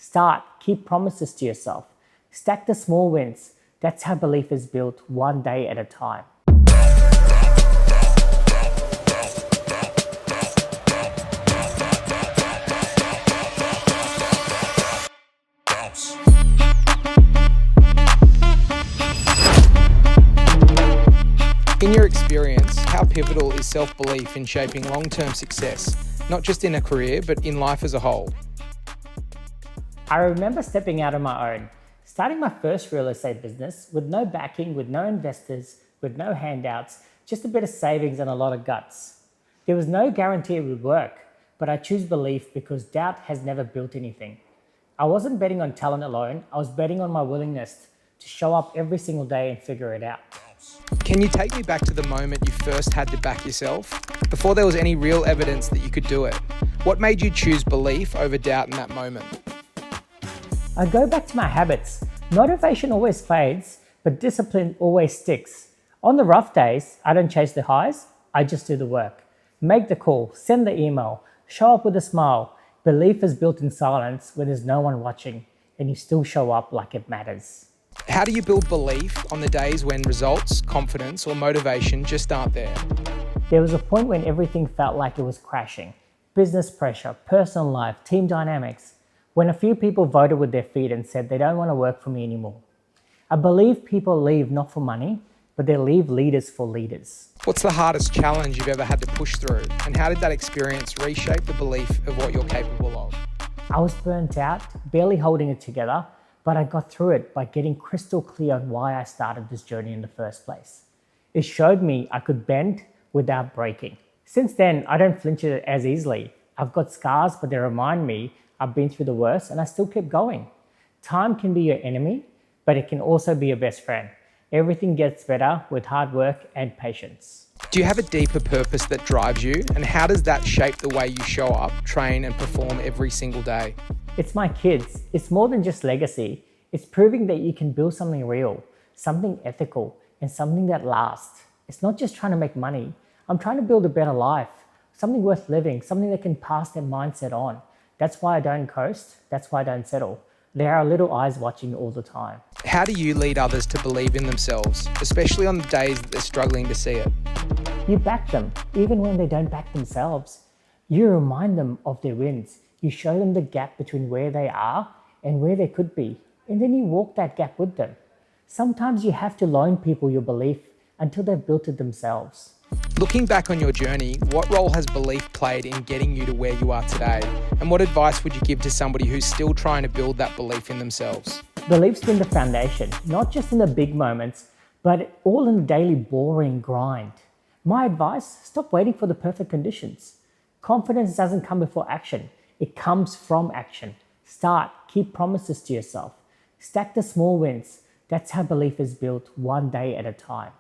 Start, keep promises to yourself. Stack the small wins. That's how belief is built, one day at a time. In your experience, how pivotal is self-belief in shaping long-term success, not just in a career, but in life as a whole? I remember stepping out on my own, starting my first real estate business with no backing, with no investors, with no handouts, just a bit of savings and a lot of guts. There was no guarantee it would work, but I choose belief because doubt has never built anything. I wasn't betting on talent alone, I was betting on my willingness to show up every single day and figure it out. Can you take me back to the moment you first had to back yourself, before there was any real evidence that you could do it? What made you choose belief over doubt in that moment? I go back to my habits. Motivation always fades, but discipline always sticks. On the rough days, I don't chase the highs, I just do the work. Make the call, send the email, show up with a smile. Belief is built in silence when there's no one watching, and you still show up like it matters. How do you build belief on the days when results, confidence, or motivation just aren't there? There was a point when everything felt like it was crashing. Business pressure, personal life, team dynamics. When a few people voted with their feet and said they don't want to work for me anymore. I believe people leave not for money, but they leave leaders for leaders. What's the hardest challenge you've ever had to push through? And how did that experience reshape the belief of what you're capable of? I was burnt out, barely holding it together, but I got through it by getting crystal clear on why I started this journey in the first place. It showed me I could bend without breaking. Since then, I don't flinch as easily. I've got scars, but they remind me I've been through the worst and I still keep going. Time can be your enemy, but it can also be your best friend. Everything gets better with hard work and patience. Do you have a deeper purpose that drives you? And how does that shape the way you show up, train, and perform every single day? It's my kids. It's more than just legacy. It's proving that you can build something real, something ethical, and something that lasts. It's not just trying to make money. I'm trying to build a better life, something worth living, something that can pass their mindset on. That's why I don't coast. That's why I don't settle. There are little eyes watching all the time. How do you lead others to believe in themselves, especially on the days that they're struggling to see it? You back them, even when they don't back themselves. You remind them of their wins. You show them the gap between where they are and where they could be, and then you walk that gap with them. Sometimes you have to loan people your belief until they've built it themselves. Looking back on your journey, what role has belief played in getting you to where you are today? And what advice would you give to somebody who's still trying to build that belief in themselves? Belief's been the foundation, not just in the big moments, but all in the daily boring grind. My advice, stop waiting for the perfect conditions. Confidence doesn't come before action. It comes from action. Start, keep promises to yourself. Stack the small wins. That's how belief is built, one day at a time.